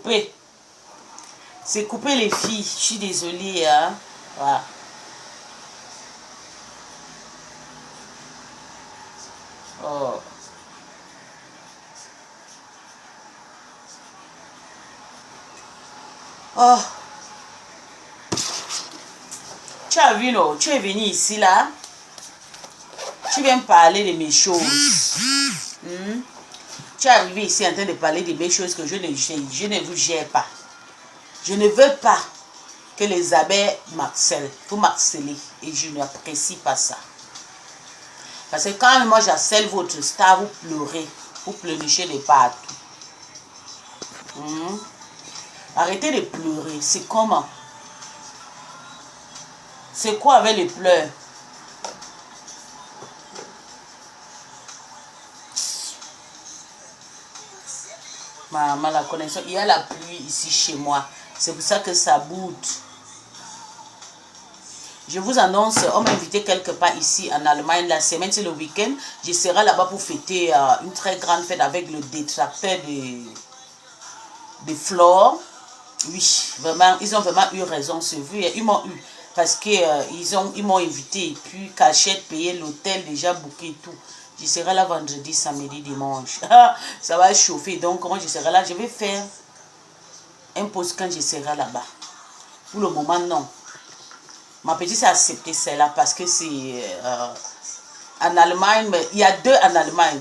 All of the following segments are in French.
coupé. C'est coupé les filles. Je suis désolée. Hein? Voilà. Oh. Oh. Tu as vu, non? Tu es venu ici, là. Tu viens parler de mes choses. Tu es arrivé ici en train de parler de mes choses que je ne vous gère pas. Je ne veux pas que les abeilles m'harcèlent. Vous m'harcelez. Et je n'apprécie pas ça. Parce que quand moi j'harcèle votre star, vous pleurez. Vous pleurnichez de partout. Arrêtez de pleurer. C'est comment? C'est quoi avec les pleurs? Maman, la connexion. Il y a la pluie ici chez moi. C'est pour ça que ça boude. Je vous annonce, on m'a invité quelque part ici en Allemagne. La semaine, c'est le week-end. Je serai là-bas pour fêter une très grande fête avec le détracteur de Flore. Oui, vraiment, ils ont vraiment eu raison, c'est vrai. Ils m'ont eu. Parce qu'ils m'ont invité. Et puis, cachette, payer l'hôtel, déjà booké et tout. Je serai là vendredi, samedi, dimanche. Ça va chauffer. Donc, comment je serai là? Je vais faire un post quand je serai là-bas. Pour le moment, non. Ma petite a accepté celle-là parce que c'est en Allemagne. Mais il y a deux en Allemagne.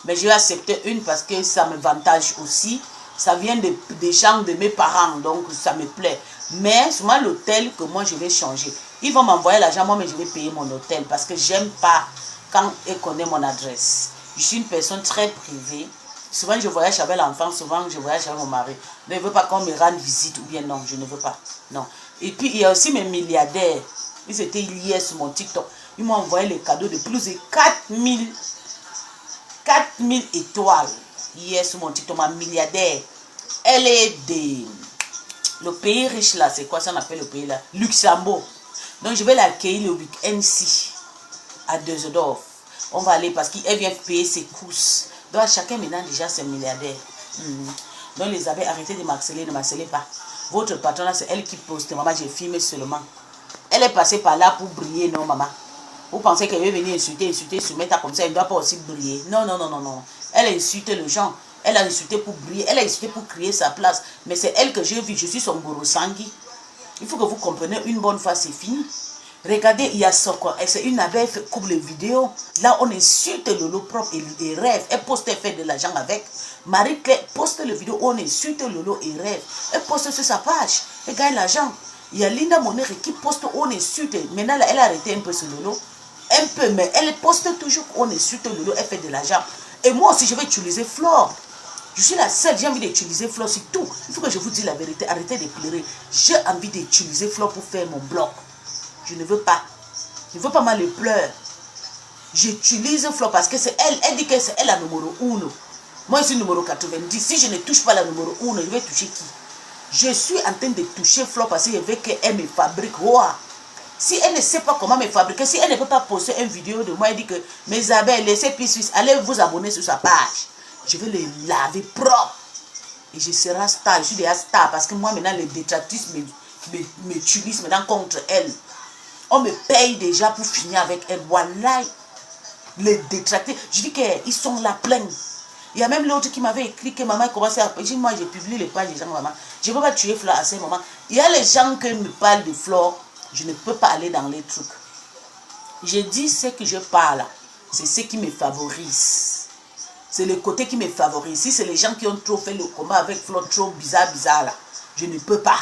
Mais je vais accepter une parce que ça me vantage aussi. Ça vient des gens de mes parents. Donc, ça me plaît. Mais, seulement l'hôtel que moi, je vais changer. Ils vont m'envoyer l'argent, moi, mais je vais payer mon hôtel. Parce que j'aime pas quand elle connaît mon adresse. Je suis une personne très privée. Souvent, je voyage avec l'enfant. Souvent, je voyage avec mon mari. Mais je ne veux pas qu'on me rende visite ou bien non, je ne veux pas. Non. Et puis, il y a aussi mes milliardaires. Ils étaient liés sur mon TikTok. Ils m'ont envoyé les cadeaux de plus de 4000 étoiles. Hier sur mon TikTok, ma milliardaire. Elle est le pays riche là. C'est quoi ça on appelle le pays là? Luxembourg. Donc, je vais l'accueillir le week-end-ci. À Düsseldorf. On va aller parce qu'elle vient payer ses courses. Donc chacun maintenant déjà c'est milliardaire. Donc les abeilles, arrêtez de m'harceler, ne m'harcelez pas. Votre patron là, c'est elle qui poste. Maman, j'ai filmé seulement. Elle est passée par là pour briller, non maman. Vous pensez qu'elle veut venir insulter, se mettre comme ça, elle ne doit pas aussi briller. Non, non, non, non, non. Elle a insulté les gens. Elle a insulté pour briller. Elle a insulté pour créer sa place. Mais c'est elle que j'ai vu. Je suis son Borosangui. Il faut que vous compreniez une bonne fois, c'est fini. Regardez, il y a Soko. C'est une abeille qui coupe les vidéos. Là, on insulte Lolo propre et rêve. Elle poste, elle fait de l'argent avec. Marie-Claire poste les vidéos, on insulte Lolo et rêve. Elle poste sur sa page. Elle gagne l'argent. Il y a Linda Monere qui poste, on insulte. Maintenant, là, elle a arrêté un peu sur Lolo. Un peu, mais elle poste toujours, on insulte Lolo, elle fait de l'argent. Et moi aussi, je vais utiliser Flore. Je suis la seule, j'ai envie d'utiliser Flore, c'est tout. Il faut que je vous dise la vérité, arrêtez de pleurer. J'ai envie d'utiliser Flore pour faire mon blog. Je ne veux pas. Je ne veux pas mal les pleurs. J'utilise Flore parce que c'est elle. Elle dit que c'est elle la numéro 1. Moi, je suis numéro 90. Si je ne touche pas la numéro 1, je vais toucher qui? Je suis en train de toucher Flore parce que je veux qu'elle me fabrique. Wow. Si elle ne sait pas comment me fabriquer, si elle ne peut pas poster une vidéo de moi, elle dit que mes abeilles, laissez puis Suisse, allez vous abonner sur sa page. Je vais les laver propre. Et je serai star. Je suis déjà star parce que moi, maintenant, les détractrices m'utilisent maintenant contre elle. On me paye déjà pour finir avec elle. Voilà, les détractés. Je dis qu'ils sont là pleins. Il y a même l'autre qui m'avait écrit que maman commençait à... Je dis, moi, j'ai publié les pages des gens, maman. Je ne peux pas tuer Flore à ce moment. Il y a les gens qui me parlent de Flore. Je ne peux pas aller dans les trucs. Je dis ce que je parle. C'est ce qui me favorise. C'est le côté qui me favorise. Si c'est les gens qui ont trop fait le combat avec Flore, trop bizarre là. Je ne peux pas.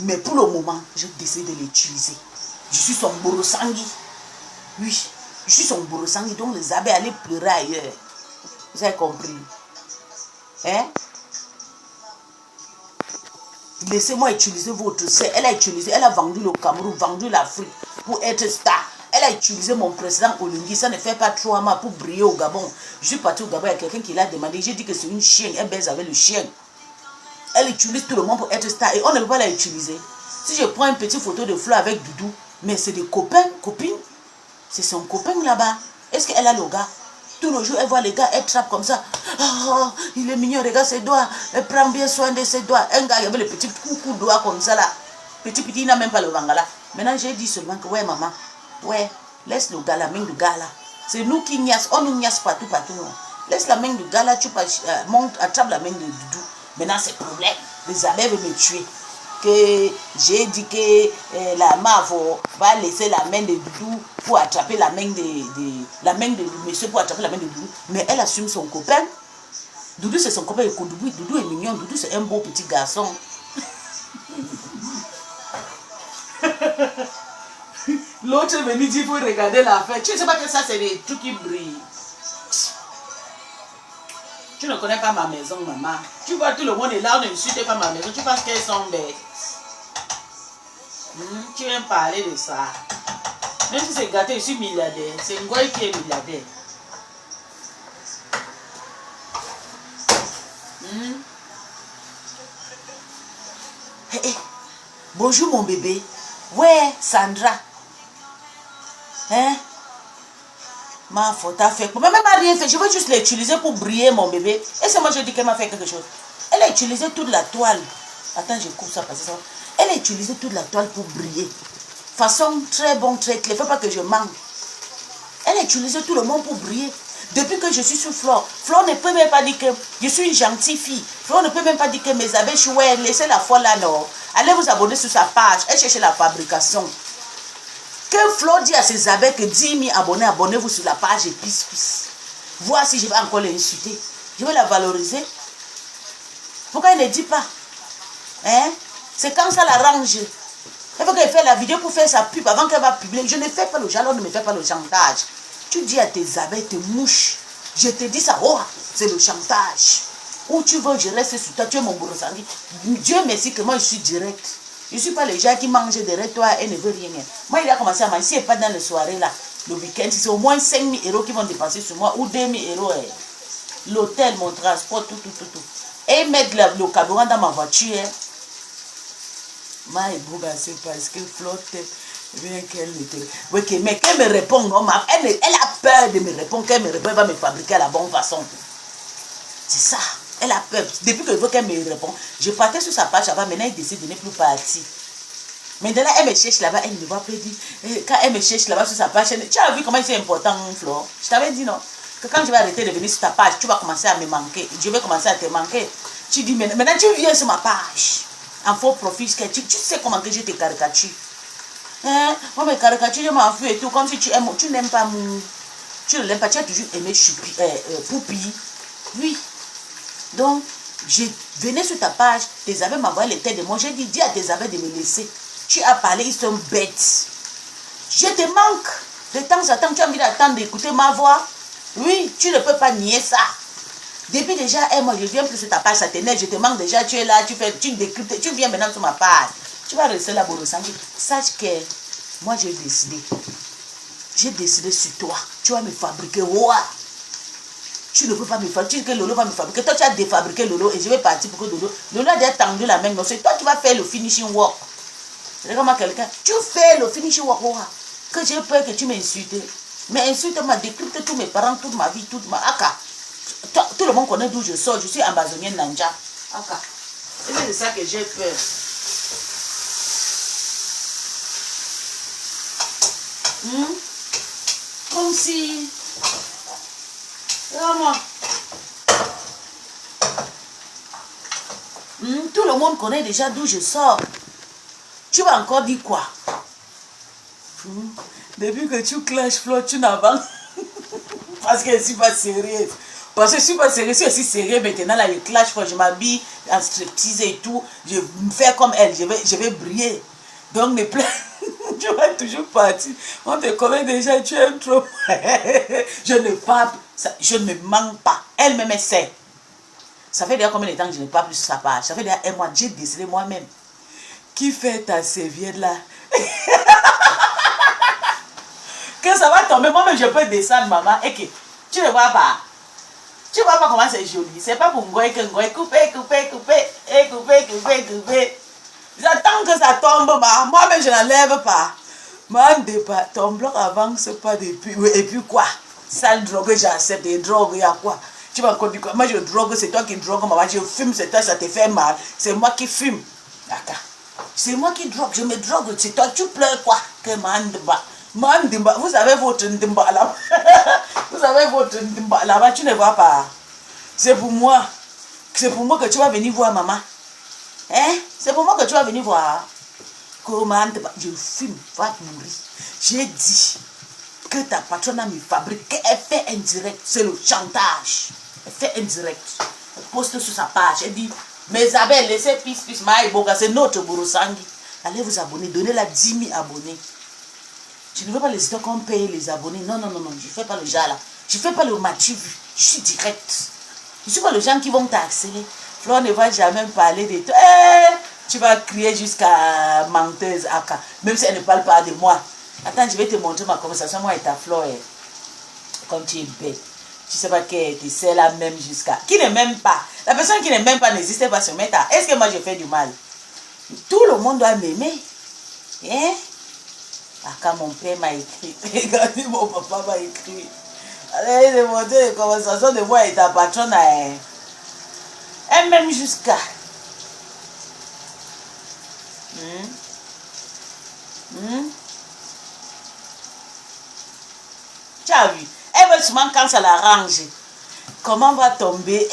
Mais pour le moment, je décide de l'utiliser. Je suis son Borosangui. Oui, je suis son Borosangui. Donc les abeilles allaient pleurer ailleurs. Vous avez compris? Hein? Laissez-moi utiliser votre sœur. Elle a utilisé, elle a vendu le Cameroun, vendu l'Afrique pour être star. Elle a utilisé mon président Olingui. Ça ne fait pas 3 mois pour briller au Gabon. Je suis parti au Gabon, il y a quelqu'un qui l'a demandé. J'ai dit que c'est une chienne. Elle baise avec le chien. Elle utilise tout le monde pour être star et on ne peut pas la utiliser. Si je prends une petite photo de Flore avec Doudou, mais c'est des copains, copines. C'est son copain là-bas. Est-ce qu'elle a le gars? Tous les jours, elle voit les gars, elle trappe comme ça. Oh, il est mignon, regarde ses doigts. Elle prend bien soin de ses doigts. Un gars, il y avait le petit coucou doigt comme ça là. Petit, il n'a même pas le vangala. Maintenant, j'ai dit seulement que, ouais, maman, ouais, laisse le gars, la main du gars là. C'est nous qui niasse, on nous niasse partout. Laisse la main du gars là, tu monte, attrape la main de Doudou. Maintenant, c'est problème. Les abeilles veulent me tuer. Que j'ai dit que la MAVO va laisser la main de Doudou pour attraper la main de monsieur pour attraper la main de Doudou. Mais elle assume son copain. Doudou, c'est son copain. Doudou est mignon. Doudou, c'est un beau petit garçon. L'autre est venu dire, il faut regarder l'affaire. Tu ne sais pas que ça, c'est des trucs qui brillent. Tu ne connais pas ma maison, maman. Tu vois, tout le monde est là, on n'insulte pas ma maison. Tu penses qu'elles sont bêtes. Tu viens parler de ça. Même si c'est gâté, je suis milliardaire. C'est Ngoy qui est milliardaire. Bonjour mon bébé. Ouais, Sandra. Hein? Ma faute a fait. Mais même elle n'a rien fait. Je veux juste l'utiliser pour briller mon bébé. Et c'est moi je dis qu'elle m'a fait quelque chose. Elle a utilisé toute la toile. Attends, je coupe ça parce que ça. Elle a utilisé toute la toile pour briller. Façon très bon, très clair. Il ne faut pas que je manque. Elle a utilisé tout le monde pour briller. Depuis que je suis sur Flore, Flore ne peut même pas dire que je suis une gentille fille. Flore ne peut même pas dire que mes abeilles, ouais, laissez la foi là, non. Allez vous abonner sur sa page. Elle cherche la fabrication. Que Flore dit à ses abeilles que 10 000 abonnés, abonnez-vous sur la page épice. Voir si je vais encore l'insulter. Je vais la valoriser. Pourquoi elle ne dit pas? Hein? C'est quand ça l'arrange. Il faut qu'elle fasse la vidéo pour faire sa pub avant qu'elle va publier. Je ne fais pas le jalon, ne me fais pas le chantage. Tu dis à tes abeilles, tes mouches, je te dis ça, oh, c'est le chantage. Où tu veux, je reste sur toi, tu es mon bourrosandi. Dieu merci que moi je suis direct. Je ne suis pas les gens qui mangent derrière toi et ne veulent rien. Moi, il a commencé à manger, si pas dans les soirées là, le week-end, c'est au moins 5 000 € qui vont dépenser sur moi ou 2 000 €. L'hôtel, mon transport, tout. Et mettre le carburant dans ma voiture. C'est parce que flotte. Bien qu'elle me te... Oui, mais qu'elle me répond, non, elle a peur de me répondre, qu'elle me répond, elle va me fabriquer à la bonne façon. C'est ça, elle a peur. Depuis que je veux qu'elle me réponde, je partais sur sa page avant, maintenant elle décide de ne plus partir. Maintenant, elle me cherche là-bas, elle ne va plus dire. Quand elle me cherche là-bas sur sa page, tu as vu comment c'est important, Flore? Je t'avais dit non, que quand je vais arrêter de venir sur ta page, tu vas commencer à me manquer. Je vais commencer à te manquer. Tu dis, maintenant tu viens sur ma page. En faux profil, tu sais comment que je te caricature. Moi, mes caricatures, je m'en fous et tout. Comme si tu n'aimes pas mon... Tu ne l'aimes pas, tu as toujours aimé Poupi. Oui. Donc, je venais sur ta page, tes abeilles m'envoyaient les têtes de moi. J'ai dit, dis à tes abeilles de me laisser. Tu as parlé, ils sont bêtes. Je te manque. De temps en temps, tu as envie d'attendre d'écouter ma voix. Oui, tu ne peux pas nier ça. Depuis déjà, moi, je viens plus sur ta page, ça t'énerve, je te manque déjà, tu es là, tu décryptes, tu viens maintenant sur ma page. Tu vas rester là pour ressentir. Sache que moi j'ai décidé. J'ai décidé sur toi. Tu vas me fabriquer. Wow. Tu ne peux pas me fabriquer. Tu dis que Lolo va me fabriquer. Toi tu as défabriqué Lolo et je vais partir pour que Lolo a déjà tendu la main. C'est toi qui vas faire le finishing work. Regarde-moi quelqu'un. Tu fais le finishing work. Wow. Que j'ai peur que tu m'insultes. Mais insulte-moi, décrypte tous mes parents, toute ma vie, toute ma... Aka. Tout le monde connaît d'où je sors. Je suis amazonienne Nanja. Aka. Et c'est de ça que j'ai peur. Comme si... Vraiment. Tout le monde connaît déjà d'où je sors. Tu vas encore dire quoi? Depuis que tu clashes, Flore, tu n'avances. Parce que je ne suis pas sérieuse. Parce que je ne suis pas sérieuse. Si je suis sérieuse maintenant, là, je clash, je m'habille en striptease et tout. Je me fais comme elle. Je vais briller. Donc, ne plaît. Tu vas toujours partir. On te connaît déjà, tu aimes trop. Je ne parle, je ne me manque pas. Elle-même sait. Ça fait déjà combien de temps que je n'ai pas plus sur sa page? Ça fait déjà un mois. J'ai décidé moi-même. Qui fait ta serviette là? Que ça va tomber. Moi-même, je peux descendre, maman. Et que tu ne vois pas. Tu ne vois pas comment c'est joli. C'est pas pour Ngoy que Ngoy. Couper. Et couper. J'attends que ça tombe, moi-même je n'enlève pas. Ton bloc avance pas depuis. Et puis quoi? Sale drogue, j'accepte des drogues, il y a quoi? Tu vas conduire quoi? Moi je drogue, c'est toi qui drogue, maman. Je fume, c'est toi, ça te fait mal. C'est moi qui fume. D'accord. C'est moi qui drogue, je me drogue, c'est toi, tu pleures quoi? Que mandemba. Mandemba, vous avez votre ndemba là. Vous avez votre ndemba là-bas, tu ne vois pas. C'est pour moi. C'est pour moi que tu vas venir voir maman. Hein? C'est pour moi que tu vas venir voir. Comment je fume, va mourir. J'ai dit que ta patronne a me fabriqué, elle fait un direct, c'est le chantage. Elle fait un direct. Elle poste sur sa page, elle dit, mes abeilles, laissez pisse, c'est notre Borosangi. Allez vous abonner, donnez-la 10 000 abonnés. Je ne veux pas les histoires qu'on paye les abonnés. Non, non, non, non, je ne fais pas le genre là. Je ne fais pas le match vu. Je suis direct. Je ne suis pas le gens qui vont t'accélérer. Flore ne va jamais parler de toi. Tu vas crier jusqu'à menteuse, Aka. Même si elle ne parle pas de moi. Attends, je vais te montrer ma conversation, moi et ta Flore. Comme tu es bête. Tu ne sais pas qu'elle te sert là même jusqu'à... Qui ne m'aime pas. La personne qui ne m'aime pas n'existe pas sur Meta. Est-ce que moi je fais du mal? Tout le monde doit m'aimer. Hein? Aka, mon père m'a écrit. Regardez, mon papa m'a écrit. Allez, je vais montrer les conversations de moi et ta patronne. Elle m'aime jusqu'à... Tu as vu? Elle veut souvent quand ça l'arrange. Comment va tomber?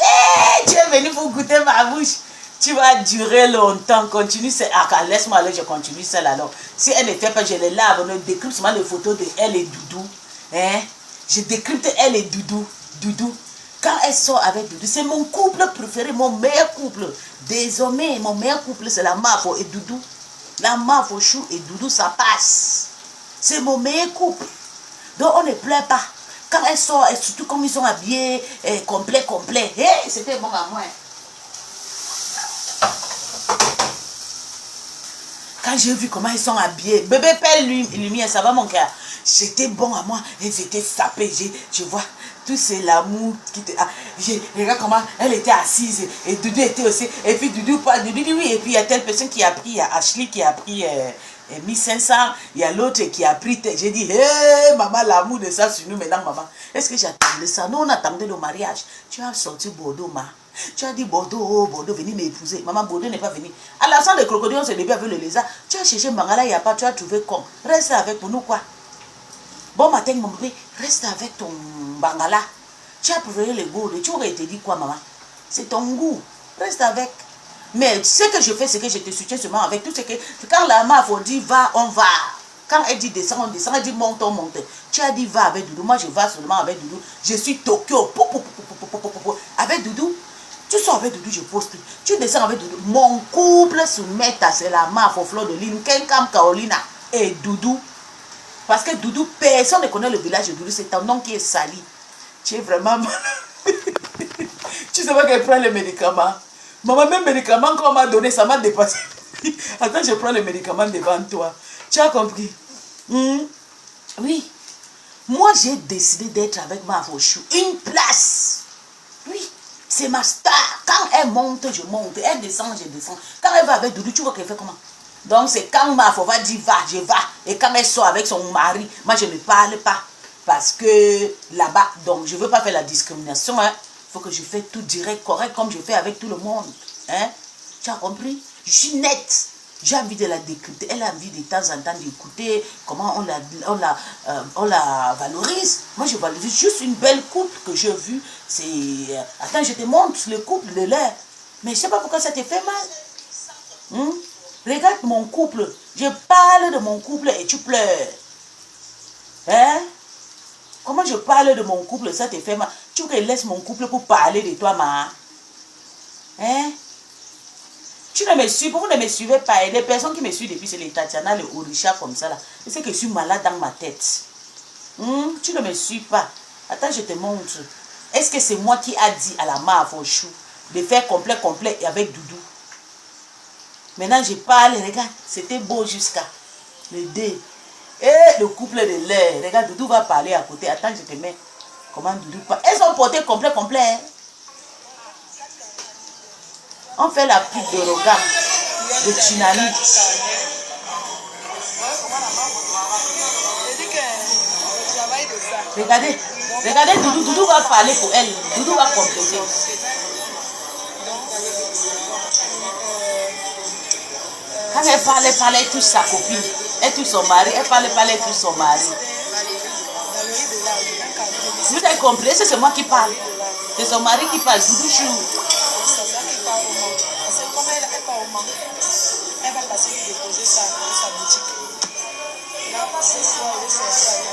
Tu es venu pour goûter ma bouche. Tu vas durer longtemps. Continue. Laisse-moi aller, je continue celle alors. Si elle ne fait pas, je les lave. On décrypte seulement les photos de elle et Doudou. Hein? Je décrypte elle et Doudou. Doudou. Quand elle sort avec Doudou, c'est mon couple préféré, mon meilleur couple. Désormais, mon meilleur couple, c'est la Mafo et Doudou. La Mafo, Chou et Doudou, ça passe. C'est mon meilleur couple. Donc on ne pleure pas. Quand elle sort, et surtout comme ils sont habillés, complet. C'était bon à moi. Quand j'ai vu comment ils sont habillés, bébé pelle lumière, ça va mon cœur. C'était bon à moi. Ils étaient sapés. Je vois tout c'est l'amour qui te... regarde comment elle était assise et Doudou était aussi. Et puis Doudou dit oui. Et puis il y a telle personne qui a pris, il y a Ashley qui a pris 1500. Il y a l'autre qui a pris... J'ai dit, hé, maman, l'amour de ça sur nous maintenant, maman. Est-ce que j'attendais ça? Non, on attendait le mariage. Tu as sorti Bordeaux, ma. Tu as dit Bordeaux, Bordeaux, venez m'épouser. Maman, Bordeaux n'est pas venu. À la sang de crocodile, on s'est débuté avec le lézard. Tu as cherché Mangala, il n'y a pas, tu as trouvé con. Reste avec pour nous, quoi. Bon matin, mon bébé, reste avec ton Bangala. Tu as préféré le goût. Tu aurais été dit quoi, maman? C'est ton goût. Reste avec. Mais ce que je fais, c'est que je te soutiens seulement avec tout ce que... Quand la maman dit va, on va. Quand elle dit descend, on descend. Elle dit monte, on monte. Tu as dit va avec Doudou. Moi, je vais seulement avec Doudou. Je suis Tokyo. Avec Doudou. Tu sors avec Doudou, je pose tout. Tu descends avec Doudou. Mon couple se met à c'est la main pour Fleur de Lune, Kenkam Carolina et Doudou. Parce que Doudou, personne ne connaît le village de Doudou. C'est ton nom qui est sali. Tu es vraiment... Tu sais pas qu'elle prend les médicaments. Maman, même médicaments qu'on m'a donné, ça m'a dépassé. Attends, je prends les médicaments devant toi. Tu as compris? Oui. Moi, j'ai décidé d'être avec ma Fauchou. Une place. Oui. C'est ma star. Quand elle monte, je monte. Elle descend, je descends. Quand elle va avec Doudou, tu vois qu'elle fait comment? Donc, c'est quand ma Fauchou va dire va, je vais. Et quand elle sort avec son mari, moi, je ne parle pas. Parce que là-bas, donc, je ne veux pas faire la discrimination. Il faut que je fasse tout direct, correct, comme je fais avec tout le monde. Hein? Tu as compris? Je suis nette. J'ai envie de la décrypter. Elle a envie de temps en temps d'écouter comment on la valorise. Moi, je valorise juste une belle couple que j'ai vue. C'est... Attends, je te montre le couple de l'air. Mais je ne sais pas pourquoi ça te fait mal. Regarde mon couple. Je parle de mon couple et tu pleures. Hein? Comment je parle de mon couple, ça te fait mal. Tu veux que je laisse mon couple pour parler de toi, ma? Hein? Tu ne me suis pas, vous ne me suivez pas. Et les personnes qui me suivent depuis, c'est les Tatiana, les Orisha, comme ça, là. Je sais que je suis malade dans ma tête. Tu ne me suis pas. Attends, je te montre. Est-ce que c'est moi qui a dit à la ma Fauchou de faire complet avec Doudou? Maintenant, je parle, regarde, c'était beau jusqu'à le dé. Et le couple de l'air. Regarde, Doudou va parler à côté. Attends, je te mets. Comment Doudou parle? Elles ont porté complet. Hein? On fait la pub de Rogam, de Chinani. Regardez. Regardez, Doudou va parler pour elle. Doudou va compléter. Quand elle parle, elle touche sa copine. Elle touche son mari. Elle parle, elle touche son mari. Vous avez compris? C'est moi qui parle. C'est son mari qui parle. Doudou chou. Elle va passer et déposer ça dans sa boutique. Il n'a pas ce soir, il est sorti avec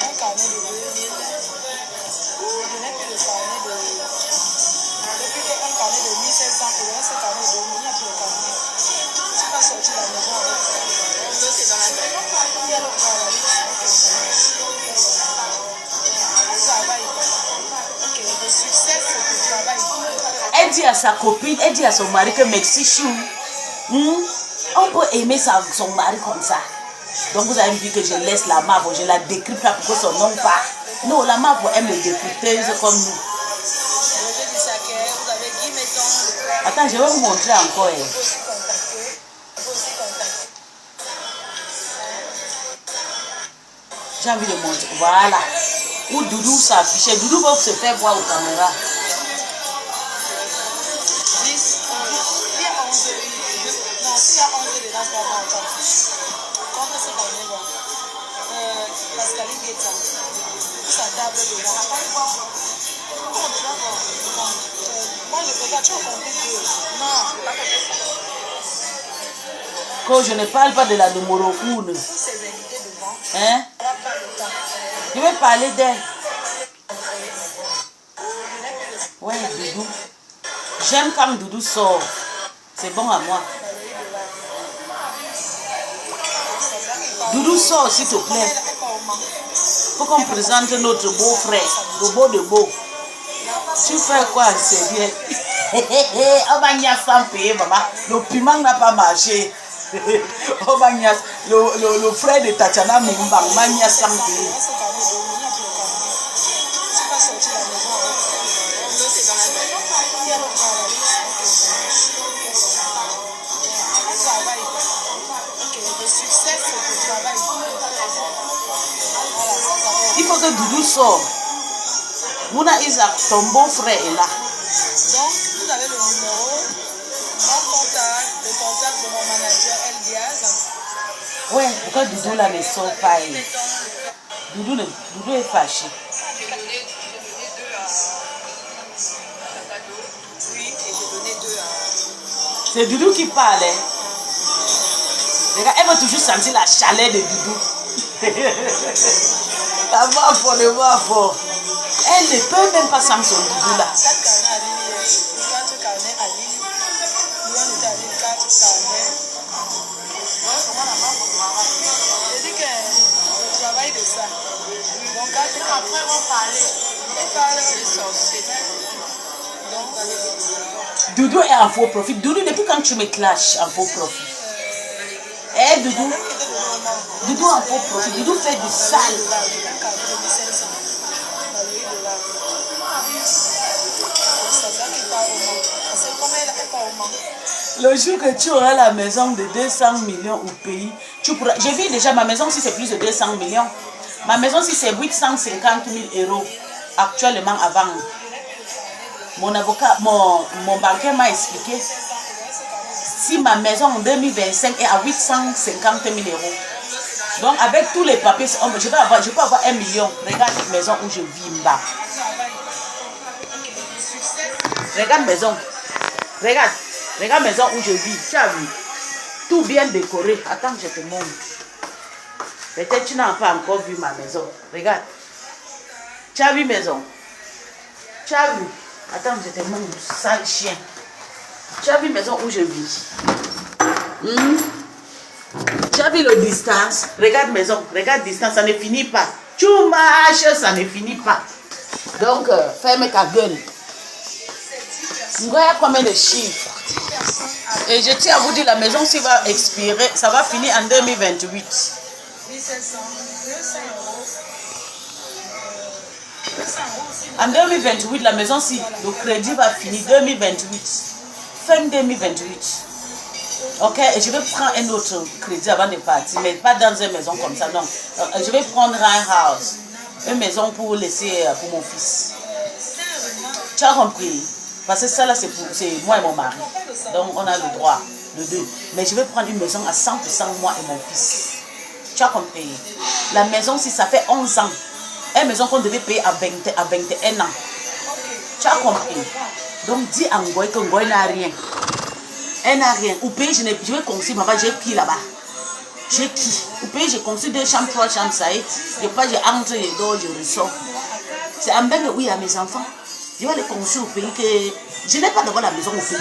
un carnet de 2000. Je n'ai plus de carnet de. Depuis qu'un carnet de 1500 euros, ce carnet de 2000, il n'y a plus de carnet. Je ne suis pas sorti de la maison avec ça. C'est dans la maison. Il y a le travail. Le travail. Ok, le succès, c'est le travail. Elle dit à sa copine, elle dit à son mari que merci chou. On peut aimer son mari comme ça. Donc vous avez vu que je laisse la marbre, je la décrypte là pour que son nom part. Non, la marbre aime les décrypteuses comme nous. Attends, je vais vous montrer encore. J'ai envie de montrer. Voilà. Où Doudou s'affiche. Doudou va se faire voir aux caméras. Quand je ne parle pas de la numéro 1. Hein? Je vais parler d'elle. Ouais, Doudou. J'aime quand Doudou sort. C'est bon à moi. Doudou sort, s'il te plaît. Faut qu'on présente notre beau frère. Le beau de beau. Tu fais quoi, c'est bien. Oh, Magnas sans payer, maman. Le piment n'a pas marché. Oh, Magnas, le frère de Tatiana Mimbang, Magnas sans payer. Il faut que Doudou sorte. Mouna Isaac, ton beau frère est là. Donc, vous avez le numéro, mon contact, le contact de mon manager Eldiaz. Ouais, pourquoi Doudou là ne sort pas? Doudou est fâché. Oui, et j'ai donné 2 à... C'est Doudou qui parle. Hein? Regarde, elle veut toujours sentir la chaleur de Doudou. La voix fort, le voix fort. Elle ne peut même pas sentir son Doudou là. 4 carnets à Lille, 4 carnets à Lille. Nous on était à Lille, 4 carnets. Je dis que le travail de ça. Donc après on va parler. On parle de sorcier. Donc Doudou est en faux profit. Doudou, depuis quand tu me clashes en faux profit? Eh Doudou? Doudou en faux profit. Doudou fait du sale. Le jour que tu auras la maison de 200 millions au pays, tu pourras... Je vis déjà, ma maison si c'est plus de 200 millions. Ma maison si c'est 850 000 euros actuellement à vendre. Mon avocat, mon banquier m'a expliqué. Si ma maison en 2025 est à 850 000 euros. Donc avec tous les papiers, je peux avoir 1 million. Regarde la maison où je vis bas. Regarde maison. Regarde maison où je vis. Tu as vu? Tout bien décoré. Attends, je te montre. Peut-être tu n'as pas encore vu ma maison. Regarde. Tu as vu maison? Tu as vu? Attends, je te montre. Sale chien. Tu as vu maison où je vis? Tu as vu le distance? Regarde maison. Regarde distance. Ça ne finit pas. Tu marches, ça ne finit pas. Donc, ferme ta gueule. Vous voyez combien de chiffres? Et je tiens à vous dire, la maison s'il va expirer, ça va finir en 2028. En 2028, la maison, si le crédit va finir, 2028. Fin 2028. Ok, et je vais prendre un autre crédit avant de partir, mais pas dans une maison comme ça, non. Je vais prendre un house, une maison pour laisser pour mon fils. Tu as compris? Parce que ça là, c'est moi et mon mari. Donc on a le droit, le deux. Mais je vais prendre une maison à 100% moi et mon fils. Tu as compris? La maison, si ça fait 11 ans, une maison qu'on devait payer à 21 ans. Tu as compris? Donc dis à Ngoy que Ngoy n'a rien. Elle n'a rien. Au pays, je vais construire, maman, j'ai qui là-bas? J'ai qui? Au pays, j'ai construit 2 chambres, 3 chambres, ça y est. Je entre les dos, je ressors. C'est un bel oui à mes enfants. Je vais les construire au pays que... Je n'ai pas d'abord la maison au pays.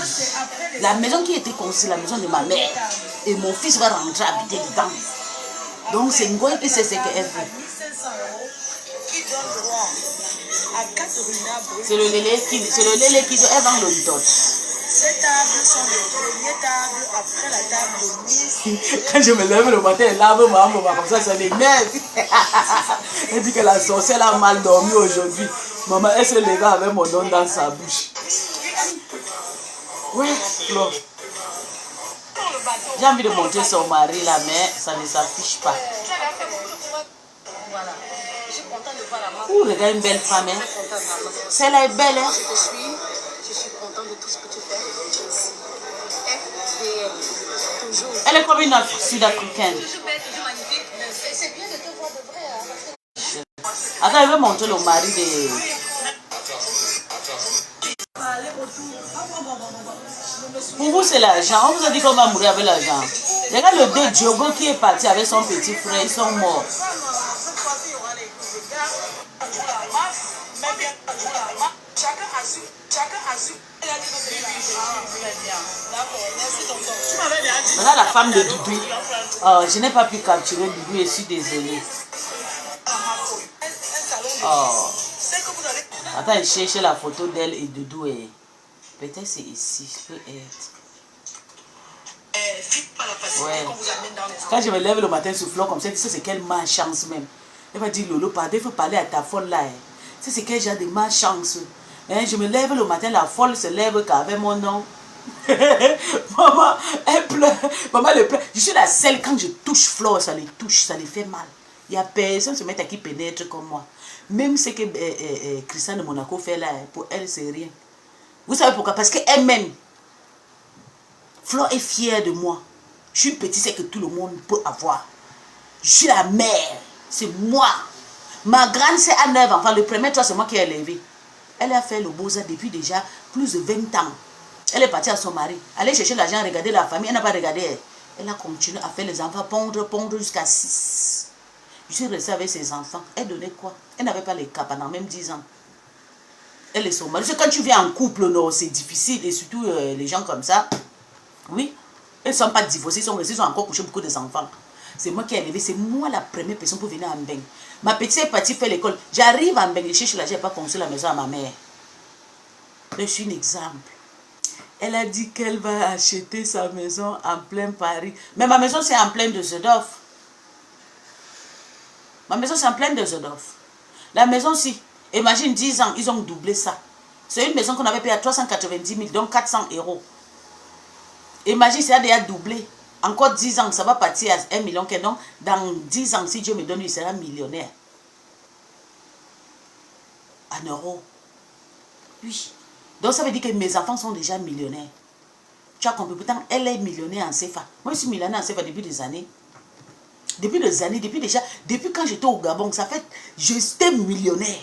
La maison qui était construite, la maison de ma mère. Et mon fils va rentrer habiter dedans. Donc c'est Ngoy qui sait ce qu'elle veut. C'est le lélé qui doit elle vend le dot. Ces tables sont les premières tables après la table de mise. Quand je me lève le matin, elle lave ma maman comme ça l'énerve. Elle dit que la sorcière a mal dormi aujourd'hui. Maman, elle se lève avec mon nom dans sa bouche. Ouais, Flo. J'ai envie de montrer son mari là, mais ça ne s'affiche pas. Voilà. Je suis contente de voir la maman. Ouh, regarde une belle femme. Hein. Celle-là est belle. Hein. Je suis contente de tout ce que tu fais. FDL. Toujours. Elle est comme une sud-africaine. Toujours belle, toujours magnifique. C'est bien de te voir de vrai. Hein. Attends, je vais montrer le mari de... Pour vous, c'est l'argent. On vous a dit qu'on va mourir avec l'argent. Regarde le deux Diogo qui est parti avec son petit frère. Ils sont morts. Regarde la femme de Doudou. Oh, je n'ai pas pu capturer Doudou et je suis désolée. Oh. Attends, je cherche la photo d'elle et Doudou. Et... peut-être c'est ici. Je peux être. Ouais. Quand je me lève le matin soufflant comme ça, c'est quelle malchance même. Elle va dire Lolo, pardon, il faut parler à ta folle là. C'est quel genre de malchance. Hein, je me lève le matin, la folle se lève qu'avec mon nom. Maman, elle pleure. Maman, elle pleure. Je suis la seule, quand je touche Flore, ça les touche, ça les fait mal. Il n'y a personne qui se met à qui pénètre comme moi. Même ce que Christian de Monaco fait là, pour elle, c'est rien. Vous savez pourquoi? Parce qu'elle-même, Flore est fière de moi. Je suis une petite, c'est que tout le monde peut avoir. Je suis la mère. C'est moi. Ma grande, c'est à 9 enfants. Le premier toit, c'est moi qui ai élevé. Elle a fait le beau-ça depuis déjà plus de 20 ans. Elle est partie à son mari. Aller chercher l'argent, regarder la famille. Elle n'a pas regardé. Elle a continué à faire les enfants, pondre jusqu'à 6. Je suis restée avec ses enfants. Elle donnait quoi? Elle n'avait pas les cas pendant même 10 ans. Elle est son mari. Quand tu viens en couple, c'est difficile. Et surtout, les gens comme ça, oui, ils ne sont pas divorcés. Ils sont encore couchés beaucoup des enfants. C'est moi qui ai élevé. C'est moi la première personne pour venir à Mbeng. Ma petite est partie faire l'école. J'arrive à Mbeng. Je cherche là, je n'ai pas construit la maison à ma mère. Je suis un exemple. Elle a dit qu'elle va acheter sa maison en plein Paris. Mais ma maison, c'est en plein de Zedorf. Ma maison, c'est en plein de Zedorf. La maison, si, imagine 10 ans, ils ont doublé ça. C'est une maison qu'on avait payée à 390 000, donc 400 €. Imagine, ça a déjà doublé. Encore 10 ans, ça va partir à 1 million. Donc, dans 10 ans, si Dieu me donne, il sera millionnaire. En euros. Oui. Donc, ça veut dire que mes enfants sont déjà millionnaires. Tu as compris? Pourtant, elle est millionnaire en CFA. Moi, je suis millionnaire en CFA depuis des années. Depuis quand j'étais au Gabon, ça fait, j'étais millionnaire.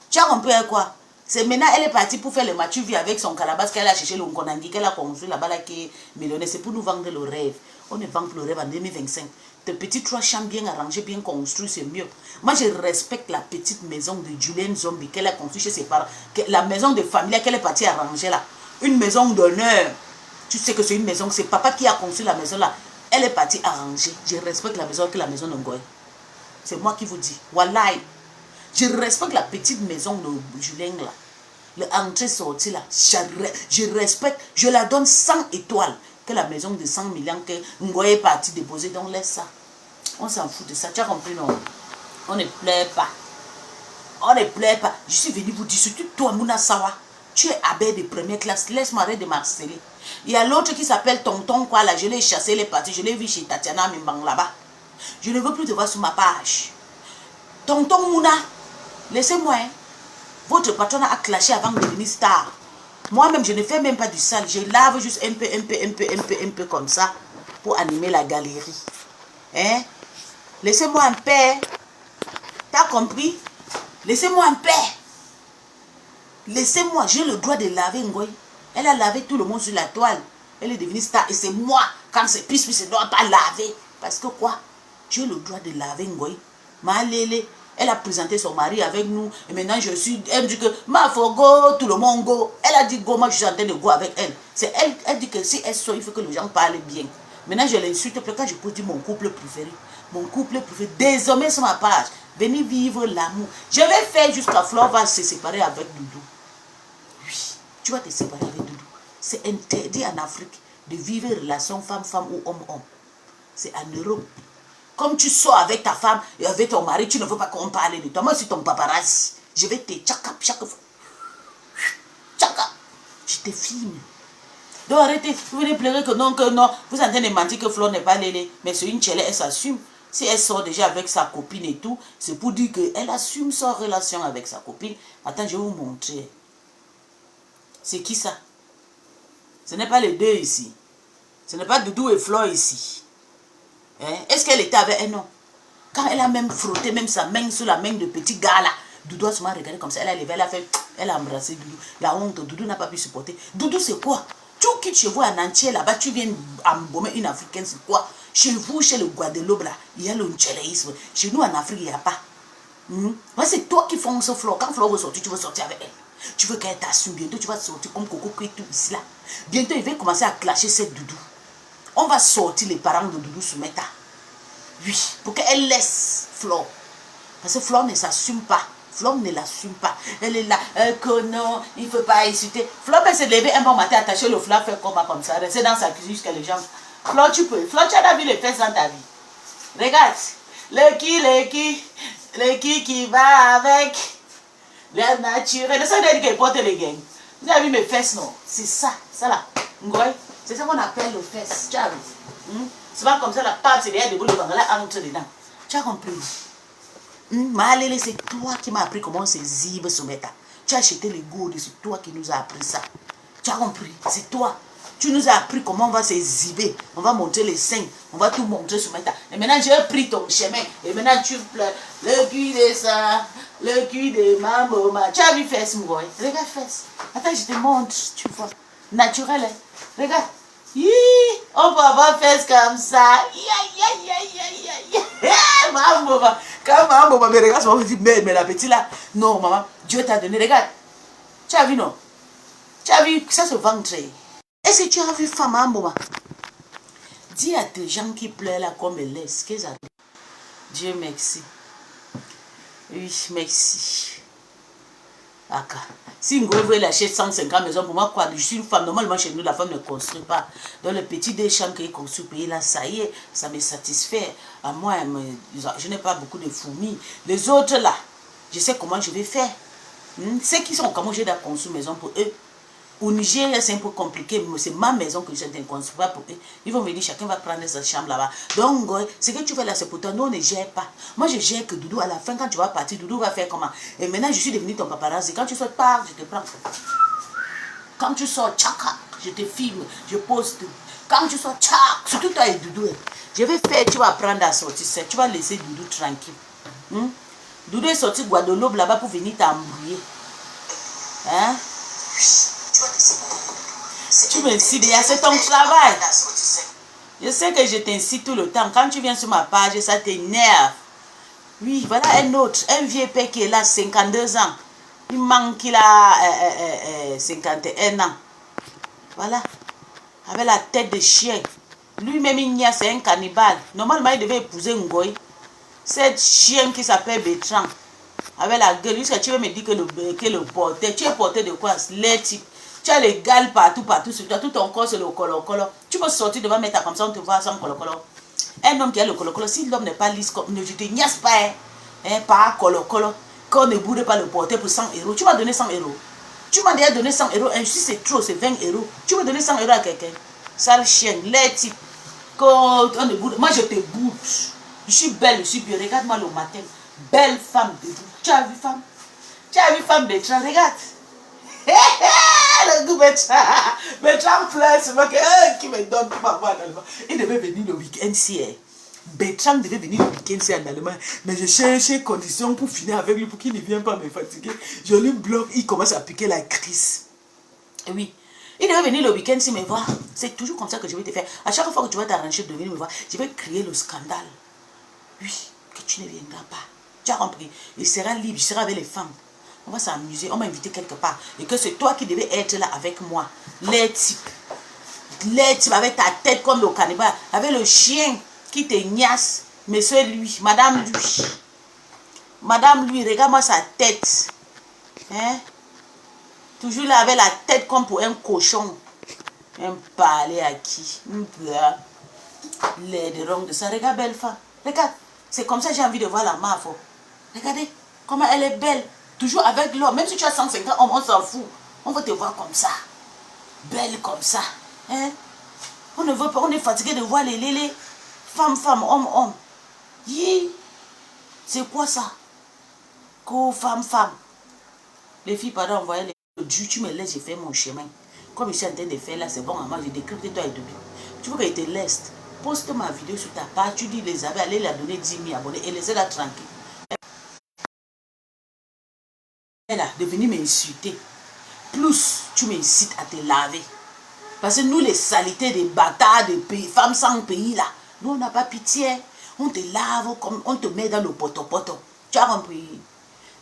Tu as compris quoi? C'est maintenant, elle est partie pour faire le match vie avec son calabasse qu'elle a cherché le Nkonangi, qu'elle a construit là-bas, là, qui est millionnaire. C'est pour nous vendre le rêve. On ne vend plus le rêve en 2025. Tes petits 3 chambres bien arrangées, bien construites, c'est mieux. Moi, je respecte la petite maison de Julien Zombie qu'elle a construite chez ses parents. La maison de famille qu'elle est partie arranger là. Une maison d'honneur. Tu sais que c'est une maison, c'est papa qui a construit la maison là. Elle est partie arranger. Je respecte la maison que la maison de Ngoy. C'est moi qui vous dis. Wallahi. Je respecte la petite maison de Julien là. L'entrée sortie là. Je respecte. Je la donne 100 étoiles. Que la maison de 100 millions que Ngoy est parti déposer. Donc laisse ça. On s'en fout de ça. Tu as compris non? On ne pleure pas. On ne pleure pas. Je suis venu vous dire, surtout toi, Mouna Sawa. Tu es abbé de première classe. Laisse-moi arrêter de m'harceler. Il y a l'autre qui s'appelle Tonton quoi là. Je l'ai chassé, il est parti. Je l'ai vu chez Tatiana Mimbang là-bas. Je ne veux plus te voir sur ma page. Tonton Mouna, laissez-moi. Hein. Votre patron a clashé avant de devenir star. Moi-même, je ne fais même pas du sale. Je lave juste un peu comme ça pour animer la galerie. Hein? Laissez-moi en paix. T'as compris? Laissez-moi en paix. Laissez-moi, j'ai le droit de laver Ngoy. Elle a lavé tout le monde sur la toile. Elle est devenue star. Et c'est moi, quand c'est plus, je ne dois pas laver. Parce que quoi? J'ai le droit de laver Ngoy. Malélé, elle a présenté son mari avec nous. Et maintenant, elle dit que, ma faut go, tout le monde go. Elle a dit go, moi je suis en train de go avec elle. C'est elle, elle dit que si elle sort, il faut que les gens parlent bien. Maintenant, je l'insulte quand je peux dire mon couple préféré. Mon couple préféré, désormais sur ma page. Venez vivre l'amour. Je vais faire jusqu'à Flore va se séparer avec Doudou. Oui, tu vas te séparer avec Doudou. C'est interdit en Afrique de vivre une relation femme-femme ou homme-homme. C'est en Europe. Comme tu sors avec ta femme et avec ton mari, tu ne veux pas qu'on parle de toi. Moi, je suis ton paparazzi. Je vais te tchakap chaque fois. Tchakap. Je te filme. Donc arrêtez, vous venez pleurer que non, vous êtes en train de mentir que Flore n'est pas lélé. Mais c'est une tchèle, elle s'assume. Si elle sort déjà avec sa copine et tout, c'est pour dire qu'elle assume sa relation avec sa copine. Attends, je vais vous montrer. C'est qui ça? Ce n'est pas les deux ici. Ce n'est pas Doudou et Flore ici. Hein? Est-ce qu'elle était avec elle? Non. Quand elle a même frotté même sa main sur la main de petit gars là, Doudou a seulement regardé comme ça. Elle a levé, elle a embrassé Doudou. La honte, Doudou n'a pas pu supporter. Doudou, c'est quoi? Tu quittes chez vous en entier là-bas, tu viens embaumer une africaine, c'est quoi? Chez vous, chez le Guadeloupe là, il y a le ntchéléisme. Chez nous en Afrique, il n'y a pas. C'est toi qui fonces Flore. Quand Flore veut sortir, tu veux sortir avec elle. Tu veux qu'elle t'assume. Bientôt, tu vas sortir comme Coco qui est tout ici là. Bientôt, il va commencer à clasher cette Doudou. On va sortir les parents de Doudou Soumeta. Oui, pour qu'elle laisse Flore. Parce que Flore ne s'assume pas. Flore ne l'assume pas. Elle est là, que non, il ne faut pas insulter. Flore peut se lever un bon matin, attacher le fleur, faire comme ça, rester dans sa cuisine jusqu'à les gens. Flore, tu peux. Flore, tu as vu les fesses dans ta vie. Regarde. Le qui va avec l'air naturel. C'est ça que je porte les gangs. Vous avez vu mes fesses, non? C'est ça, ça là. C'est ça qu'on appelle les fesses. Tu as vu? C'est pas comme ça, la pâte, c'est derrière debout, le bangala entre dedans. Tu as compris? Malélé, c'est toi qui m'as appris comment on se zibe Soumeta. Tu as acheté les gourdes, c'est toi qui nous as appris ça. Tu as compris? C'est toi. Tu nous as appris comment on va se ziber. On va monter les seins. On va tout montrer Soumeta. Et maintenant, j'ai pris ton chemin. Et maintenant, tu pleures. Le cul de ça, le cul de mambo. Tu as vu fesses, mon boy? Regarde fesses. Attends, je te montre. Tu vois. Naturel, hein? Regarde. On peut avoir fesses comme ça. Maman, quand maman me regarde, je me dis, mais la petite là, non, maman, Dieu t'a donné, regarde. Tu as vu, non? Tu as vu, ça se ventre. Est-ce que tu as vu femme, maman? Dis à tes gens qui pleurent là comme elle laisse. Qu'est-ce que ça? Dieu merci. Oui, merci. Aka. Si Ngoy veut lâcher 150 maisons, pour moi, quoi, je suis une femme. Normalement, chez nous, la femme ne construit pas. Dans le petit des chambres qu'il construit au pays, là, ça y est, ça me satisfait. À moi, je n'ai pas beaucoup de fourmis. Les autres, là, je sais comment je vais faire. Ceux qui sont comment j'ai construit une maison pour eux. Au Niger, c'est un peu compliqué, mais c'est ma maison que j'ai construite pas pour eux. Ils vont me dire, chacun va prendre sa chambre là-bas. Donc, ce que tu fais là, c'est pour toi. Nous, on ne gère pas. Moi, je gère que Doudou, à la fin, quand tu vas partir, Doudou va faire comment? Et maintenant, je suis devenu ton paparazzi. Quand tu sors, pars, je te prends. Quand tu sors, tchaka, je te filme, je poste. Quand tu sors, tchak, surtout toi et Doudou. Je vais faire, tu vas apprendre à sortir. Tu vas laisser Doudou tranquille. Doudou est sorti Guadeloupe là-bas pour venir t'embrouiller. Hein? Tu m'incites, c'est ton travail. Je sais que je t'incite tout le temps. Quand tu viens sur ma page, ça t'énerve. Oui, voilà un autre, un vieux père qui est là, 52 ans. Il manque qu'il a 51 ans. Voilà. Avec la tête de chien. Lui-même, c'est un cannibale. Normalement, il devait épouser Ngoy. Cette chien qui s'appelle Bertrand. Avec la gueule, jusqu'à tu veux me dire que le porteur. Tu es porteur de quoi? Les types. Tu as les gales partout sur toi. Tout ton corps, c'est le colo-colo. Tu peux sortir devant mettre comme ça, on te voit sans colo-colo. Un homme qui a le colo-colo, si l'homme n'est pas lisse, ne te niasse pas, pas colo-colo. Qu'on ne boude pas le porteur pour 100 €. Tu vas donner 100 €. Tu m'as déjà donné 100 euros. Si c'est trop, c'est 20 euros. Tu veux donner 100 euros à quelqu'un? Sale chien, les types. Quand on est boude, moi je te boude. Je suis belle, je suis bien. Regarde-moi le matin. Belle femme debout. Tu as vu femme? Tu as vu femme Bertrand? Regarde. Le goût Bertrand pleure. C'est moi qui me donne pour m'avoir en Allemagne. Il devait venir le week-end-ci. Bertrand devait venir le week-end-ci en Allemagne. Mais je cherchais conditions pour finir avec lui pour qu'il ne vienne pas me fatiguer. Je lui bloque. Il commence à piquer la crise. Et oui. Il devait venir le week-end-ci me voir. C'est toujours comme ça que je vais te faire. À chaque fois que tu vas t'arranger de venir me voir, je vais créer le scandale. Oui, que tu ne viendras pas. Tu as compris? Il sera libre, il sera avec les femmes. On va s'amuser, on m'a invité quelque part. Et que c'est toi qui devais être là avec moi. Les types avec ta tête comme le cannibale, avec le chien qui te niasse. Monsieur lui, madame lui. Madame lui, regarde-moi sa tête. Hein? Toujours là avec la tête comme pour un cochon. Un palais à qui? Les de ça. Regarde, belle femme. Regarde. C'est comme ça que j'ai envie de voir la MAF. Regardez comment elle est belle. Toujours avec l'homme. Même si tu as 150 hommes, on s'en fout. On veut te voir comme ça. Belle comme ça. Hein? On ne veut pas. On est fatigué de voir les femmes, hommes. C'est quoi ça? Femme. Les filles, pardon, envoyer les... Dieu, tu me laisses, j'ai fait mon chemin. Comme je suis en train de faire là, c'est bon à moi, j'ai décrypté toi et tout. Tu veux que je te laisse? Poste ma vidéo sur ta page, tu dis les amis, allez la donner 10 000 abonnés et laissez-la tranquille. Elle a de venir m'insulter. Plus tu m'incites à te laver. Parce que nous, les saletés des bâtards, des pays, femmes sans pays là, nous on n'a pas pitié. On te lave, comme on te met dans le poto-poto. Tu as compris?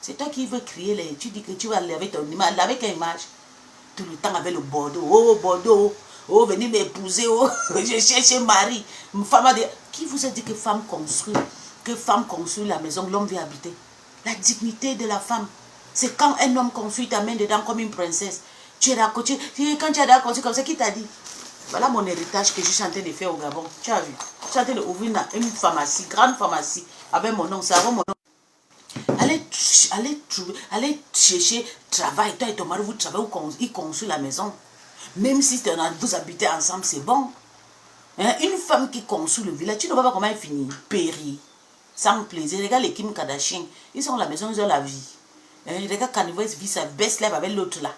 C'est toi qui veux crier les... Tu dis que tu vas laver ton image. Laver quelle image? Tout le temps avec le Bordeaux. Oh, Bordeaux. Oh, venez m'épouser. Oh, je cherche mari. Une femme a dit... Qui vous a dit que femme construit la maison, l'homme vient habiter? La dignité de la femme. C'est quand un homme construit ta main dedans comme une princesse. Tu es d'accord. Quand tu es d'accord comme ça, qui t'a dit? Voilà mon héritage que je suis en train de faire au Gabon. Tu as vu? Je suis en train d'ouvrir une pharmacie, grande pharmacie, avec mon nom. C'est avant mon nom. Allez chercher travail. Toi et ton mari, vous travaillez, il construit la maison. Même si vous habitez ensemble, c'est bon. Hein? Une femme qui construit le village, tu ne vois pas comment elle finit. Péri. Sans plaisir. Regarde les Kim Kardashian. Ils sont à la maison, ils ont la vie. Hein? Regarde Kanye West vit sa best life avec l'autre là.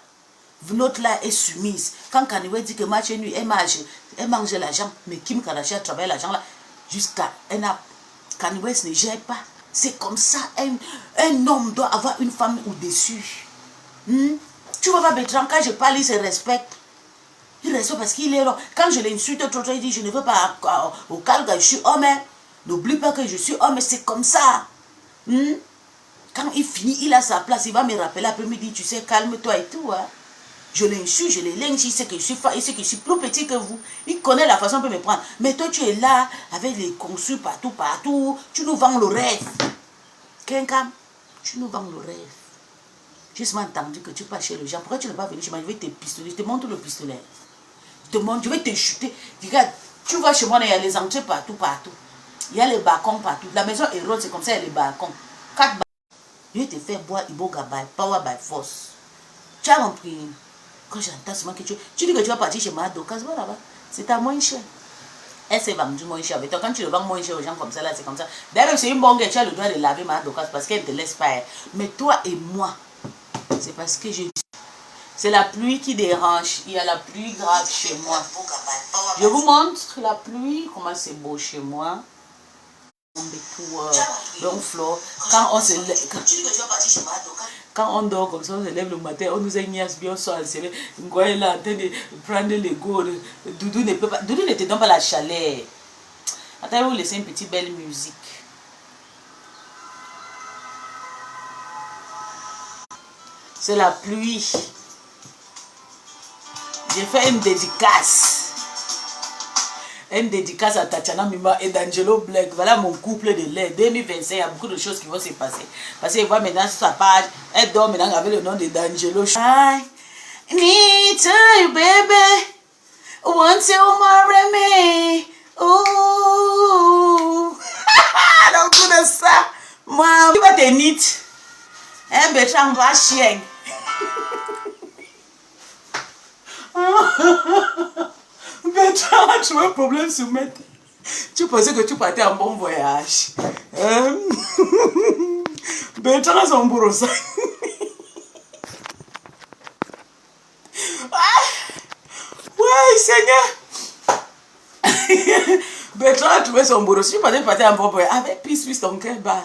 L'autre là est soumise. Quand Kanye West dit que match nuit, elle mange l'argent. Mais Kim Kardashian travaille l'argent là. Jusqu'à Kanye West ne gère pas. C'est comme ça, un homme doit avoir une femme au-dessus. Tu vois pas Bertrand, quand je parle, il se respecte. Il respecte parce qu'il est là. Quand je l'insulte trop, il dit, je ne veux pas au calme, je suis homme. Hein. N'oublie pas que je suis homme, c'est comme ça. Quand il finit, il a sa place, il va me rappeler après-midi, tu sais, calme-toi et tout. Hein. Je l'insulte, je les lynche, il sait que je suis fort, il sait que je suis plus petit que vous. Il connaît la façon de me prendre. Mais toi, tu es là, avec les conçus partout. Tu nous vends le rêve. Quelqu'un, tu nous vends le rêve. J'ai seulement entendu que tu passes chez les gens. Pourquoi tu n'es pas venu chez moi? Je vais te pistoler. Je te montre le pistolet. Je vais te chuter. Regarde, tu vois chez moi, il y a les entrées partout. Il y a les balcons partout. La maison est rose, c'est comme ça, il y a les balcons. 4 balcons. Je vais te faire boire Iboga by power by force. Tu as compris? Quand j'entends seulement que tu dis que tu vas partir chez Madokas, voilà là-bas. C'est à moins cher. Elle s'est vendue moins cher avec toi. Quand tu le vends moins cher aux gens comme ça, là, c'est comme ça. D'ailleurs, c'est une bonne gueule, tu as le droit de laver Madokas parce qu'elle ne te laisse pas. Mais toi et moi, c'est parce que c'est la pluie qui dérange. Il y a la pluie grave chez moi. Je vous montre la pluie, comment c'est beau chez moi. Donc, Flo, quand on se lève. Quand on dort comme ça, on se lève le matin, on nous a bien, on sort enserré. Ngoye là en train de prendre les go. Doudou ne peut pas. Doudou ne te donne pas la chaleur. Attends, vous laissez une petite belle musique. C'est la pluie. J'ai fait une dédicace. Une dédicace à Tatiana Mima et d'Angelo Black. Voilà mon couple de lait. 2025, il y a beaucoup de choses qui vont se passer. Parce qu'il voit maintenant sur sa page, elle dort maintenant avec le nom de d'Angelo. I need you, baby. Want you marry me. Ooh. Donc tout de ça, moi, tu vas te nier. Un Bertrand va chien. cherches un problème sur mettre. Tu pensais que tu partais en bon voyage. Bertrand a son bourreau ça. Ouais, Seigneur. Bertrand a trouvé son bourreau. Si tu pensais partir en bon voyage, avec plus ton cœur bas.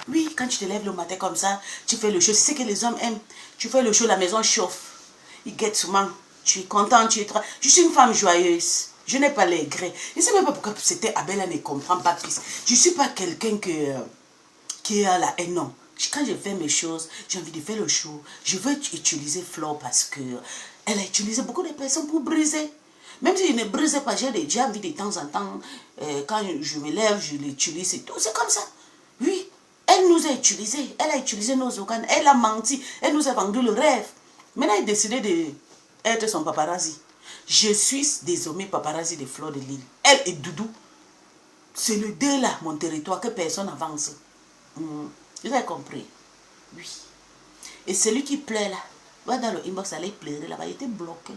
Oui, quand tu te lèves le matin comme ça, tu fais le show. C'est ce que les hommes aiment. Tu fais le show, la maison chauffe. Ils guettent souvent. Tu es content, tu es... Je suis une femme joyeuse. Je n'ai pas les grès. Je ne sais même pas pourquoi c'était Abel, elle ne comprend pas plus. Je ne suis pas quelqu'un qui a la haine, non. Quand je fais mes choses, j'ai envie de faire le show. Je veux utiliser Flore parce que elle a utilisé beaucoup de personnes pour briser. Même si je ne brise pas, j'ai déjà envie de temps en temps, quand je me lève, je l'utilise et tout. C'est comme ça. Oui, elle nous a utilisés. Elle a utilisé nos organes. Elle a menti. Elle nous a vendu le rêve. Maintenant, elle a décidé d'être son paparazzi. Je suis désormais paparazzi de Flore de Lille. Elle et Doudou. C'est le deux là, mon territoire, que personne n'avance. Vous avez compris? Oui. Et celui qui pleure là, va dans le inbox, aller pleurer là-bas. Il était bloqué.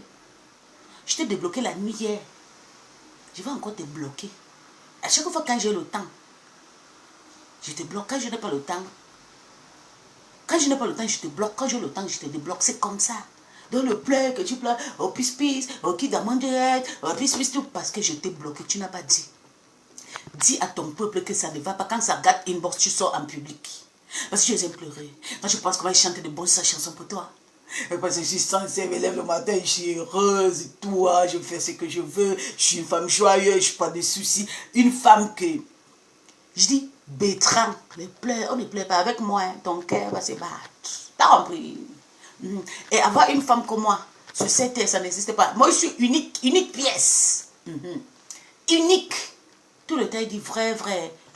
Je t'ai débloqué la nuit hier. Je vais encore te bloquer. À chaque fois quand j'ai le temps, je te bloque. Quand je n'ai pas le temps, je te bloque. Quand j'ai le temps, je te débloque. C'est comme ça. Donc le pleur que tu pleures, au pis-pis, au qui demande direct, au pis-pis, tout parce que je t'ai bloqué. Tu n'as pas dit. Dis à ton peuple que ça ne va pas. Quand ça gâte inbox, tu sors en public. Parce que je les aime pleurer. Quand je pense qu'on va chanter de bonnes chansons pour toi. Parce que je suis censée me lève le matin, je suis heureuse et tout. Je fais ce que je veux. Je suis une femme joyeuse, je n'ai pas de soucis. Une femme que... Je dis, Bertrand, on ne pleure pas avec moi. Ton cœur va se battre. T'as compris? Et avoir une femme comme moi, sur cette terre, ça n'existe pas. Moi, je suis unique pièce. Unique. Tout le temps, il dit vrai.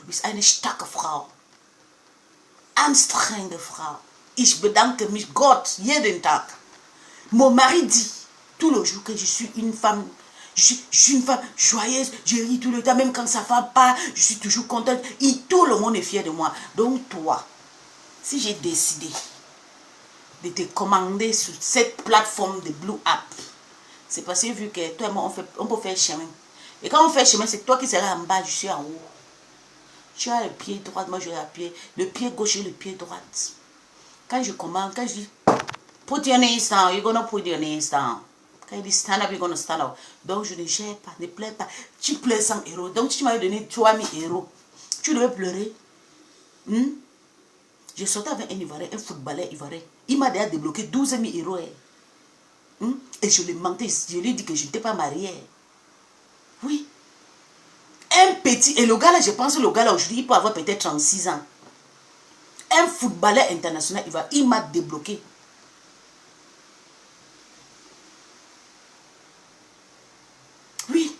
Du bist eine starke Frau. Anstrengende Frau. Ich bedanke mich Gott jeden Tag. Mon mari dit tout le jour que je suis une femme. Je suis une femme joyeuse. Je ris tout le temps, même quand ça ne va pas. Je suis toujours contente. Et tout le monde est fier de moi. Donc toi, si j'ai décidé de te commander sur cette plateforme de Blue App, c'est parce que vu que toi et moi, on peut faire chemin. Et quand on fait chemin, c'est toi qui seras en bas, je suis en haut. Tu as le pied droit, moi j'ai le pied gauche et le pied droit. Quand je commande, quand je dis, put your knees down, you're gonna put your knees down. Quand il dit stand up, you're gonna stand up. Donc je ne gère pas, ne pleure pas. Tu pleures 100 euros. Donc tu m'avais donné 3000 euros. Tu devais pleurer. Je sortais avec un Ivoirien, un footballeur ivoirien. Il m'a déjà débloqué 12 000 euros. Et je lui mentais, je lui ai dit que je n'étais pas mariée. Oui. Un petit, et le gars là, je pense que le gars là aujourd'hui, il peut avoir peut-être 36 ans. Un footballeur international, il m'a débloqué. Oui.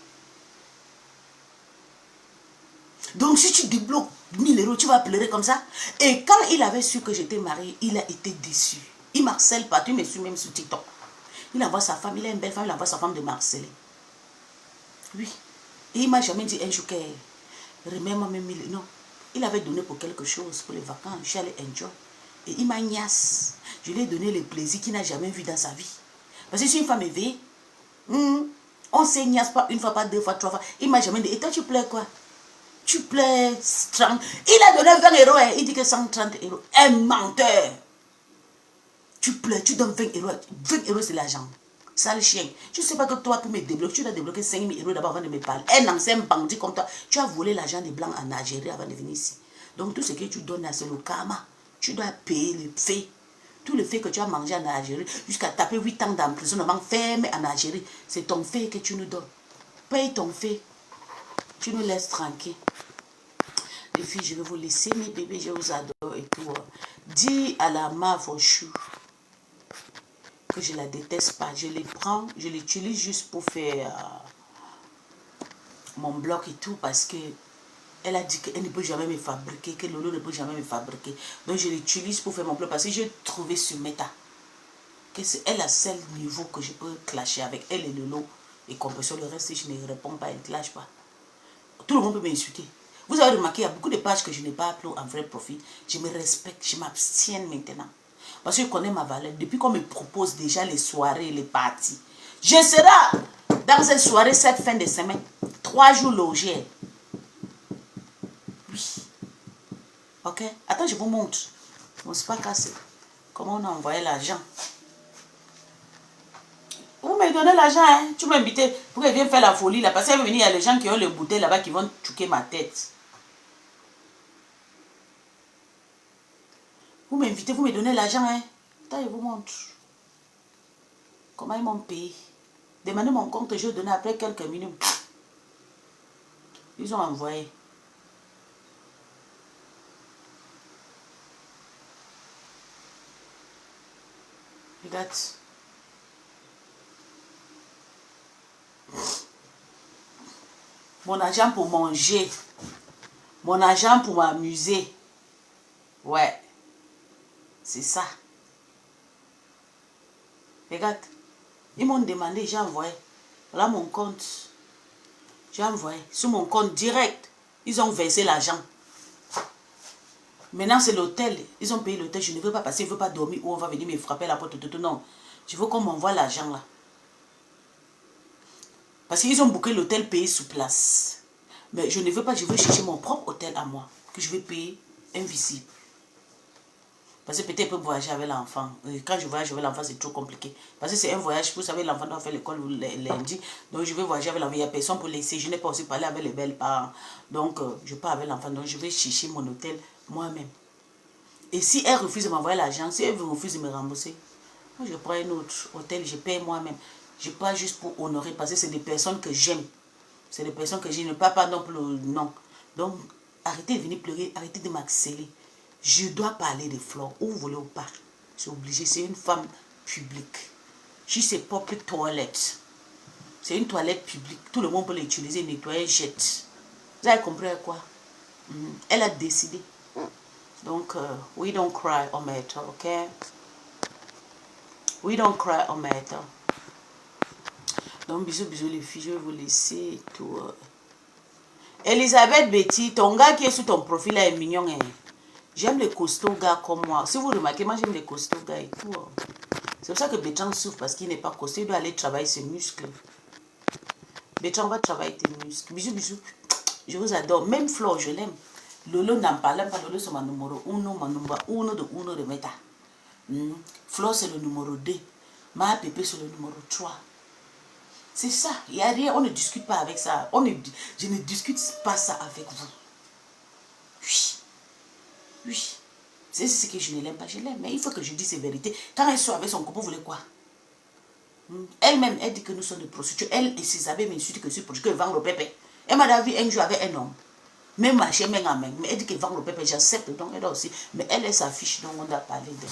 Donc si tu débloques 1000 euros, tu vas pleurer comme ça. Et quand il avait su que j'étais mariée, il a été déçu. Il marcelle partout, il me suit même sur TikTok. Il envoie sa femme, il a une belle femme, il envoie sa femme de marceler. Oui. Et il m'a jamais dit un jour que remets-moi même 1000. Non. Il avait donné pour quelque chose, pour les vacances. Je suis allée enjoy. Et il m'a gnasse. Je lui ai donné le plaisir qu'il n'a jamais vu dans sa vie. Parce que je suis une femme éveillée. On ne s'ignasse pas une fois, pas deux fois, trois fois. Il m'a jamais dit, et toi tu pleures quoi? Tu pleures 30. Il a donné 20 euros. Il dit que 130 euros. Un menteur. Tu pleures, tu donnes 20 euros. 20 euros c'est l'argent. Sale chien. Je ne sais pas que toi, pour me débloquer, tu dois débloquer 5 000 euros d'abord avant de me parler. Un ancien bandit comme toi, tu as volé l'argent des Blancs en Algérie avant de venir ici. Donc tout ce que tu donnes là, c'est le karma. Tu dois payer le fait. Tout le fait que tu as mangé en Algérie, jusqu'à taper 8 ans d'emprisonnement ferme en Algérie, c'est ton fait que tu nous donnes. Paye ton fait. Tu nous laisses tranquille. Les filles, je vais vous laisser, mes bébés, je vous adore et tout. Dis à la Mavochou que je la déteste pas. Je les prends, je l'utilise juste pour faire mon bloc et tout parce que elle a dit qu'elle ne peut jamais me fabriquer, que Lolo ne peut jamais me fabriquer. Donc je l'utilise pour faire mon bloc parce que j'ai trouvé sur Meta que c'est elle a seul niveau que je peux clasher avec elle et Lolo et compression. Le reste, si je ne réponds pas, elle ne clash pas. Tout le monde peut m'insulter. Vous avez remarqué, il y a beaucoup de pages que je n'ai pas appelées en vrai profit. Je me respecte, je m'abstiens maintenant. Parce que je connais ma valeur. Depuis qu'on me propose déjà les soirées, les parties. Je serai dans cette soirée, cette fin de semaine. 3 jours logés. Oui. Ok? Attends, je vous montre. Bon, c'est pas cassé. Comment on a envoyé l'argent? Vous me donnez l'argent, hein? Tu m'as invité pour qu'elle vienne faire la folie là. Parce qu'il y a les gens qui ont les bouteilles là-bas qui vont choquer ma tête. Vous m'invitez, vous me donnez l'argent, hein? Attends, je vous montre. Comment ils m'ont payé? Demandez mon compte, je vais donner après quelques minutes. Ils ont envoyé. Regarde. Mon argent pour manger. Mon argent pour m'amuser. Ouais. C'est ça. Regarde. Ils m'ont demandé, j'ai envoyé. Voilà mon compte. J'ai envoyé. Sur mon compte direct. Ils ont versé l'argent. Maintenant, c'est l'hôtel. Ils ont payé l'hôtel. Je ne veux pas passer. Je ne veux pas dormir où on va venir me frapper à la porte. Non. Je veux qu'on m'envoie l'argent là. Parce qu'ils ont booké l'hôtel payé sur place. Mais je ne veux pas. Je veux chercher mon propre hôtel à moi. Que je vais payer invisible. Parce que peut-être il peut voyager avec l'enfant. Quand je voyage avec l'enfant, c'est trop compliqué. Parce que c'est un voyage, vous savez, l'enfant doit faire l'école lundi. Donc je vais voyager avec l'enfant. Il n'y a personne pour laisser. Je n'ai pas aussi parlé avec les belles parents. Donc je pars avec l'enfant. Donc je vais chercher mon hôtel moi-même. Et si elle refuse de m'envoyer l'argent, si elle refuse de me rembourser, moi je prends un autre hôtel, je paye moi-même. Je pars juste pour honorer. Parce que c'est des personnes que j'aime. C'est des personnes que je ne parle pas non plus. Non. Donc arrêtez de venir pleurer. Arrêtez de m'accélérer. Je dois parler de Flore, ou vous voulez ou pas. C'est obligé, c'est une femme publique. Si c'est public toilette, c'est une toilette publique. Tout le monde peut l'utiliser, nettoyer, jette. Vous avez compris quoi? Elle a décidé. Donc, we don't cry on matter, ok? We don't cry on matter. Donc, bisous, bisous les filles, je vais vous laisser tout. Elisabeth Betty, ton gars qui est sur ton profil là est mignon, hein? J'aime les costauds gars comme moi. Si vous remarquez, moi j'aime les costauds gars et tout. C'est pour ça que Bétran souffre parce qu'il n'est pas costaud. Il doit aller travailler ses muscles. Bétran va travailler tes muscles. Bisous, bisous. Je vous adore. Même Flore, je l'aime. Lolo n'en parle pas. Lolo c'est mon numéro 1, mon numéro 1 de Meta. Flore c'est le numéro 2. Ma Pépé c'est le numéro 3. C'est ça. Il n'y a rien. On ne discute pas avec ça. Je ne discute pas ça avec vous. Oui. Oui, c'est ce que je ne l'aime pas, je l'aime. Mais il faut que je dise la vérité. Quand elle sort avec son copain, vous voulez quoi? Elle-même, elle dit que nous sommes des prostituées. Elle et ses amis m'insultent que je suis prostituée, qu'elle vend le pépé. Elle m'a vu un jour avec un homme. Même marché, même en main. Mais elle dit qu'elle vend le pépé, j'accepte. Donc elle aussi. Mais elle est sa fiche, donc on doit parler d'elle.